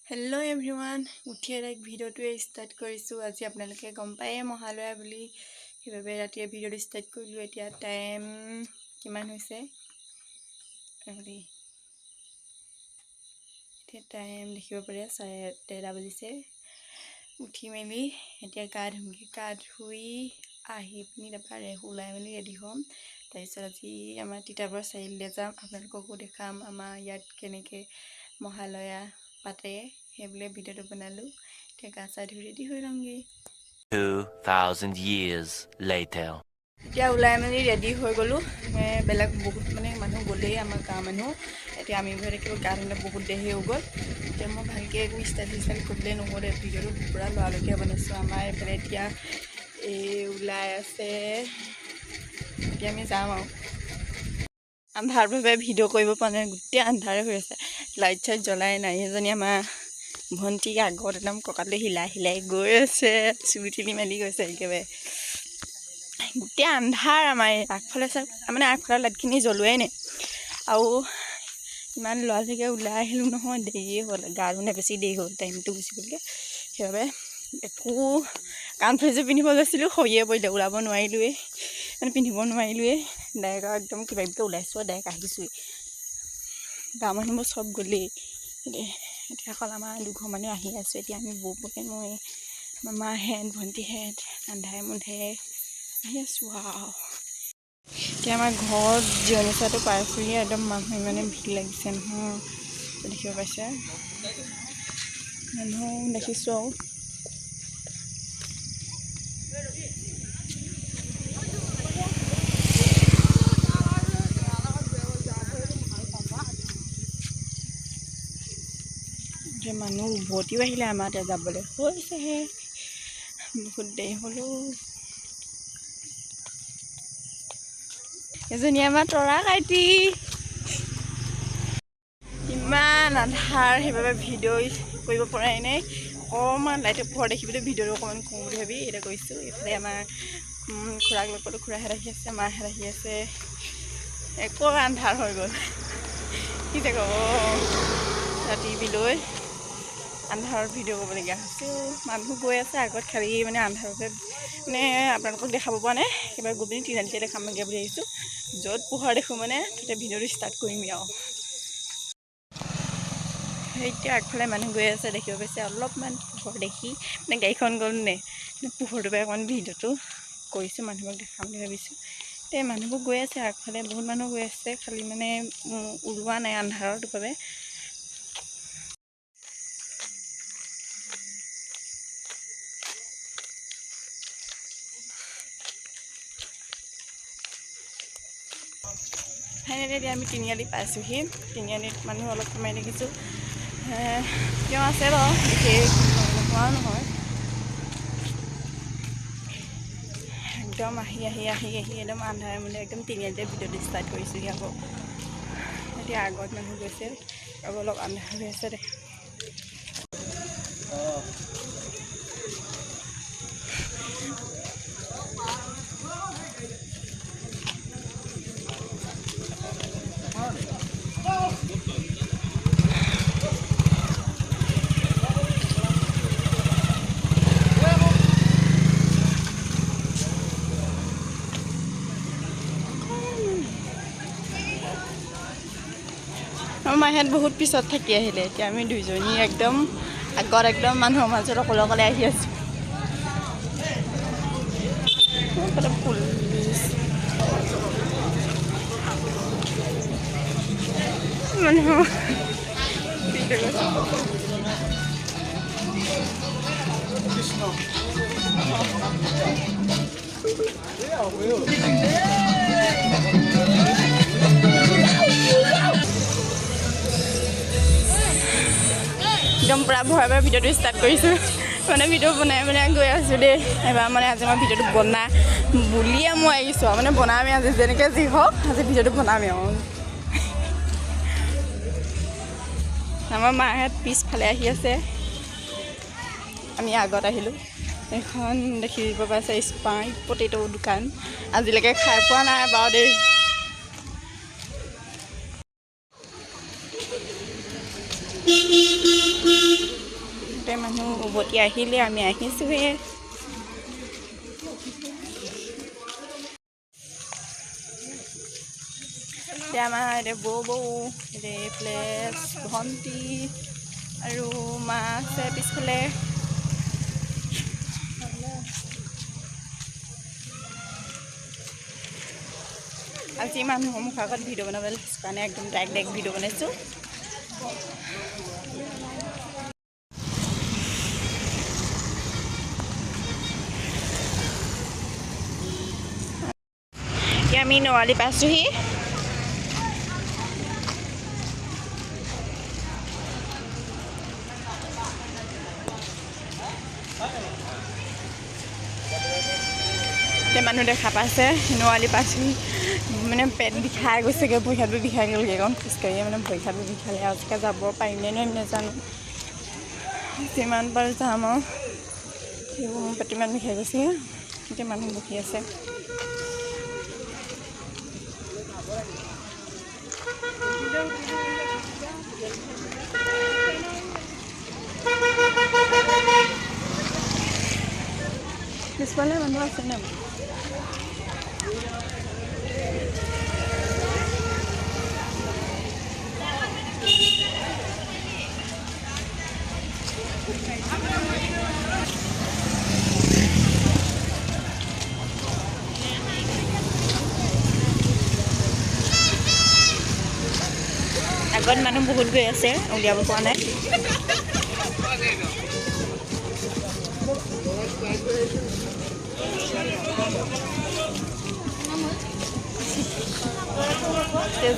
Hello everyone, উঠিয়ে এক ভিডিওটো ষ্টাৰ্ট কৰিছো আজি আপোনালোকে গম পায়ে মহালয়া বুলি সেইবাবে ৰাতিয়ে ভিডিওটো ষ্টাৰ্ট কৰিলো এতিয়া টাইম কিমান হৈছে আপুনি এতিয়া টাইম দেখিব পাৰে 13:30 বাজিছে উঠি মেলি এতিয়া গা ধুই আহি পিনি তাৰে ওলাই মেলি ৰেডি হ'ম তাৰপিছত আজি আমাৰ তিতাবৰ চাৰিআলিলৈ যাম আপোনালোককো দেখাম আমাৰ ইয়াত কেনেকৈ মহালয়া পাতে হেবলে ভিডিওটো বনালো এতিয়া গা চা ধুই ৰেডি হৈ লওঁগে 2000 years later এতিয়া ওলাই মেলি ৰেডি হৈ গ'লো বেলেগ বহুত মানে মানুহ গ'লেই আমাৰ গাঁৱৰ মানুহ এতিয়া আমি ঘৰে কিবা গা ধুলে বহুত দেৰি হৈ গ'ল এতিয়া মই ভালকৈ একো ষ্টাইল কৰিবলৈ নহ'লে ভিডিওটো পূৰা লৰালৰিকৈ বনাইছোঁ আমাৰ এইফালে এতিয়া ওলাই আছে এতিয়া আমি যাম আৰু আন্ধাৰভাৱে ভিডিঅ' কৰিব পৰা নাই গোটেই আন্ধাৰে হৈ আছে লাইট চাইট জ্বলাই নাই এজনী আমাৰ ভণ্টি আগত একদম কঁকালটো হিলাই গৈ আছে চুই ঠিলি মেলি গৈছে একেবাৰে গোটেই আন্ধাৰ আমাৰ আগফালে মানে আগফালৰ লাইটখিনি জ্বলোৱাই নাই আৰু ইমান লৰালৰিকৈ ওলাই আহিলোঁ নহয় দেৰিয়ে হ'ল গা ধুওঁতে বেছি দেৰি হ'ল টাইমটো গুচি গ'লগৈ সেইবাবে একো কাণফুলিযোৰ পিন্ধিব গৈছিলোঁ সৰিয়ে পৰিলে ওলাব নোৱাৰিলোঁৱেই মানে পিন্ধিব নোৱাৰিলোঁৱেই ডাইৰেক্ট একদম কিবা কিবি ওলাইছোঁ আৰু ডাইৰেক্ট আহিছোঁৱেই গাঁৱৰ মানুহবোৰ চব গ'লেই এতিয়া অকল আমাৰ দুঘৰ মানুহ আহি আছোঁ এতিয়া আমি বৌকে মই মামাহেঁত ভণ্টিহেঁত আন্ধাৰে মুন্ধাৰে আহি আছোঁ আৰু এতিয়া আমাৰ ঘৰত জিৰণি চোৱাটো পাইছোঁহি একদম মানুহ ইমানে ভিৰ লাগিছে নহয় দেখিব পাইছে মানুহ দেখিছোঁ আৰু মানুহ উভতিও আহিলে আমাৰ এতিয়া যাবলৈ হৈছেহে বহুত দেৰি হ'লেও এজনী আমাৰ তৰা কাইটি ইমান আন্ধাৰ সেইবাবে ভিডিঅ' কৰিব পৰাই নাই অকণমান লাইটৰ পোহৰ দেখিবলৈ ভিডিঅ'টো অকণমান কওঁ বুলি ভাবি এতিয়া কৰিছোঁ এইফালে আমাৰ খুৰাক লগ পালোঁ খুৰাহেঁত আহি আছে মাহেঁত আহি আছে একো আন্ধাৰ হৈ গ'ল কি যে ক'ব ৰাতি বিলৈ আন্ধাৰত ভিডিঅ' কৰিবলগীয়া হৈছে মানুহ গৈ আছে আগত খালি মানে আন্ধাৰতে মানে আপোনালোকক দেখাব পৰা নাই একেবাৰে গৈ পিনি তিনিআলিতে দেখামগৈ বুলি আহিছোঁ য'ত পোহৰ দেখোঁ মানে তাতে ভিডিঅ'টো ষ্টাৰ্ট কৰিমেই আৰু এতিয়া আগফালে মানুহ গৈ আছে দেখিব পাইছে অলপমান পোহৰ দেখি মানে গাড়ীখন গ'ল নে পোহৰটো পাই অকণমান ভিডিঅ'টো কৰিছোঁ মানুহবোৰক দেখাম বুলি ভাবিছোঁ এই মানুহবোৰ গৈ আছে আগফালে বহুত মানুহ গৈ আছে খালি মানে ওলোৱা নাই আন্ধাৰৰ বাবে ফাইনেলি এতিয়া আমি তিনিআলি পাইছোঁহি তিনিআলিত মানুহ অলপ কমাই দেখিছোঁ তেওঁ আছে বাৰু বিশেষ নোহোৱাও নহয় একদম আহি একদম আন্ধাৰে মুন্ধাৰে একদম তিনিআলিতে ভিডিঅ'টো ষ্টাৰ্ট কৰিছোঁহি আকৌ এতিয়া আগত মানুহ গৈছে আৰু অলপ আন্ধাৰ হৈ আছে দে মাহেঁত বহুত পিছত থাকি আহিলে এতিয়া আমি দুইজনী একদম আগত একদম মানুহৰ মাজত অকলে আহি আছোঁ পুলিচ মানুহ একদম পূৰা ভয় ভিডিঅ'টো ষ্টাৰ্ট কৰিছোঁ মানে ভিডিঅ' বনাই গৈ আছোঁ দেই এবাৰ মানে আজি মই ভিডিঅ'টো বুলিয়ে মই আহিছোঁ আৰু মানে বনামেই আজি যেনেকৈ যি হওক আজি ভিডিঅ'টো বনামেই আৰু আমাৰ মাহেঁত পিছফালে আহি আছে আমি আগত আহিলোঁ এখন দেখিব পাইছে স্প্ৰাইট পটেটো দোকান আজিলৈকে খাই পোৱা নাই বাৰু দেই উভতি আহিলে আমি আহিছোঁহে। এতিয়া আমাৰ এতিয়া বৌ এতিয়া এইফালে ভণ্টি আৰু মা আছে পিছফালে। আজি মানুহৰ মুখৰ আগত ভিডিঅ' বনাবলৈ কাৰণে একদম ডাইৰেক্ট ভিডিঅ' বনাইছোঁ। এতিয়া আমি নৱালি পাইছোঁহি। এতিয়া মানুহ দেখা পাইছে নৱালি পাইছোঁহি। মানে পেট বিষাই গৈছেগৈ, ভৰি হাতবোৰ বিষাই গ'লগৈ, কাৰণ খোজকাঢ়িয়ে মানে ভৰি হাতবোৰ বিষালে। আজিকালি যাব পাৰিমনে নোৱাৰিম নাজানো, যিমান পাৰোঁ যাম আৰু। সেইবোৰ মোৰ পেট ইমান বিষাই গৈছেগৈ। এতিয়া মানুহ বহি আছে। পিছফালে মানুহ আছেনে? আগত মানুহ বহুত গৈ আছে, উলিয়াব পৰা নাই।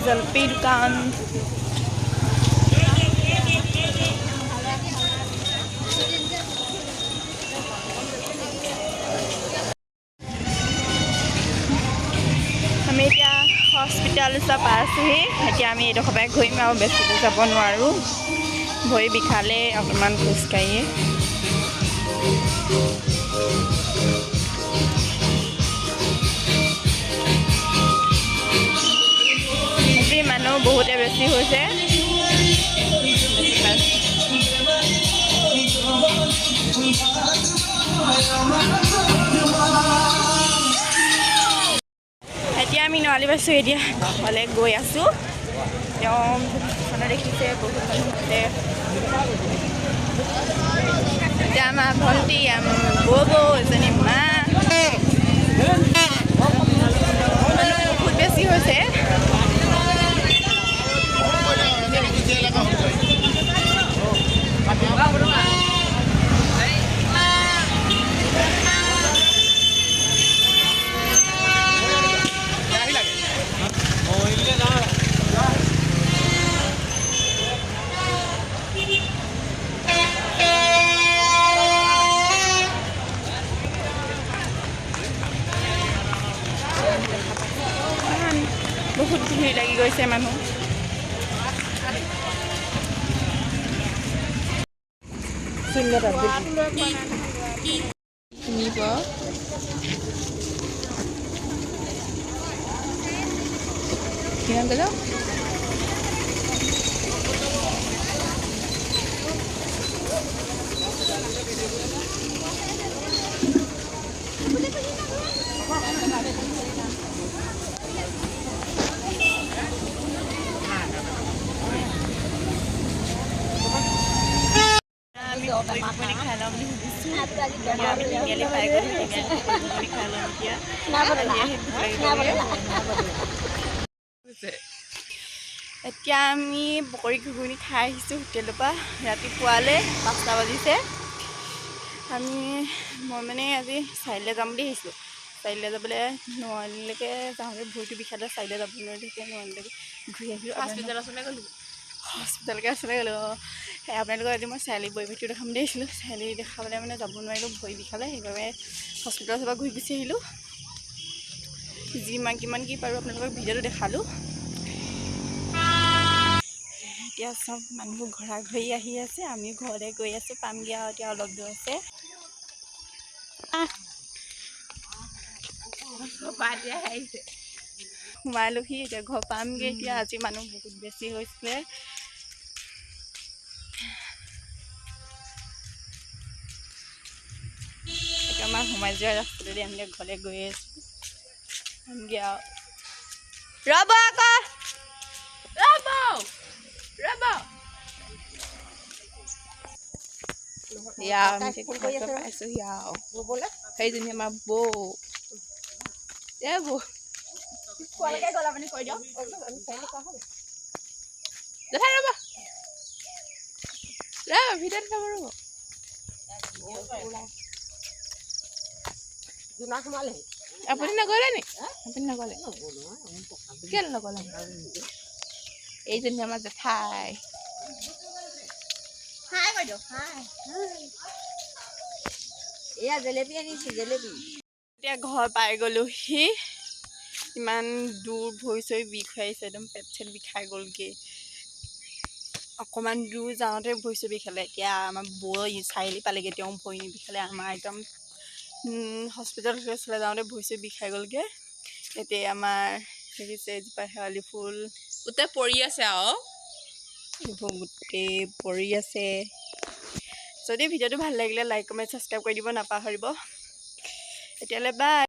জলপি দোকান। আমি এতিয়া হস্পিটেল ওচৰ পাইছোঁহি। এতিয়া আমি এইডোখৰ পৰাই ঘূৰিম আৰু বেছি দূৰ যাব নোৱাৰোঁ, ভৰি বিষালে অকণমান খোজকাঢ়ি। আজি মানুহ বহুতে বেছি হৈছে। এতিয়া আমি নৱালি পাইছোঁ। এতিয়া ঘৰলৈ গৈ আছোঁ। একদম মানুহ দেখিছে, বহুত মানুহ আছে। এতিয়া আমাৰ ভণ্টি, বৌ এজনী মা, মানুহ বহুত বেছি হৈছে। বহুত ভিৰ লাগি গৈছে মানুহ। কিমান ক'লো? খাই লওঁ বুলি ভাবিছোঁ। আমি তিনিআলি পাই গ'লো, তিনিআলি খাই লওঁ এতিয়া। এতিয়া আমি পকৰি ঘুগুনি খাই আহিছোঁ হোটেলৰ পৰা। ৰাতিপুৱালৈ 5টা বাজিছে। মই মানে আজি চাৰিআলিলৈ যাম বুলি আহিছিলোঁ। চাৰিআলিলৈ যাবলৈ নৱালিলৈকে যাওঁতে ভৰিটো বিষালে, চাৰিআলিলৈ যাব নোৱাৰিলোঁ। তেতিয়া নৱালিলৈকে ঘূৰি আহিলোঁ। হস্পিটেললৈকে আছিলে গ'লোঁ। আপোনালোকক আজি মই চাৰিআলি পৰিৱেশটো দেখাম বুলি আহিছিলোঁ। চাৰিআলি দেখাবলৈ মানে যাব নোৱাৰিলোঁ, ভৰি বিষালে। সেইবাবে হস্পিটেলৰ ওচৰৰ পৰা ঘূৰি গুচি আহিলোঁ। কিমান কি পাৰোঁ আপোনালোকক ভিডিঅ'টো দেখালোঁ। এতিয়া চব মানুহবোৰ ঘৰা ঘৰি আহি আছে, আমি ঘৰলৈ গৈ আছোঁ। পামগৈ আৰু এতিয়া অলপ দূৰ আছে। সোমালোহি, এতিয়া ঘৰ পামগৈ। এতিয়া আজি মানুহ বহুত বেছি হৈছিলে। সোমাই যোৱা ৰাস্তাটোদি আমি ঘৰলৈ গৈ আছোঁ আনগে আৰু ৰ'ব আকৌ ৰ'ব আমি পাইছোহি আৰু সেইজনী আমাৰ বৌ বৌ কোৱালৈকে গ'ল আপুনি কৈ দিয়ক ৰ'ব ভিতৰত যাব ৰ'ব আপুনি নগ'লে নি আপুনি নগ'লে কেলৈ নগ'লে এইজনী আমাৰ জেঠাই এয়া জেলেপি আনিছে জেলেপি এতিয়া ঘৰ পাই গ'লোহি ইমান দূৰ ভৰি চৰি বিষ হৈ আহিছে একদম পেট চেট বিষাই গ'লগৈ অকণমান দূৰ যাওঁতে ভৰি চৰি বিষালে এতিয়া আমাৰ বৌ চাৰিআলি পালেগৈ তেওঁ ভৰি নিবিষালে আমাৰ একদম হস্পিটেল যাওঁতে ভৰি চৰি বিষাই গ'লগৈ এতিয়া আমাৰ দেখিছে এজোপা শেৱালি ফুল গোটেই পৰি আছে আৰু এইবোৰ গোটেই পৰি আছে যদি ভিডিঅ'টো ভাল লাগিলে লাইক কমেণ্ট ছাবস্ক্ৰাইব কৰি দিব নাপাহৰিব এতিয়ালৈ বাই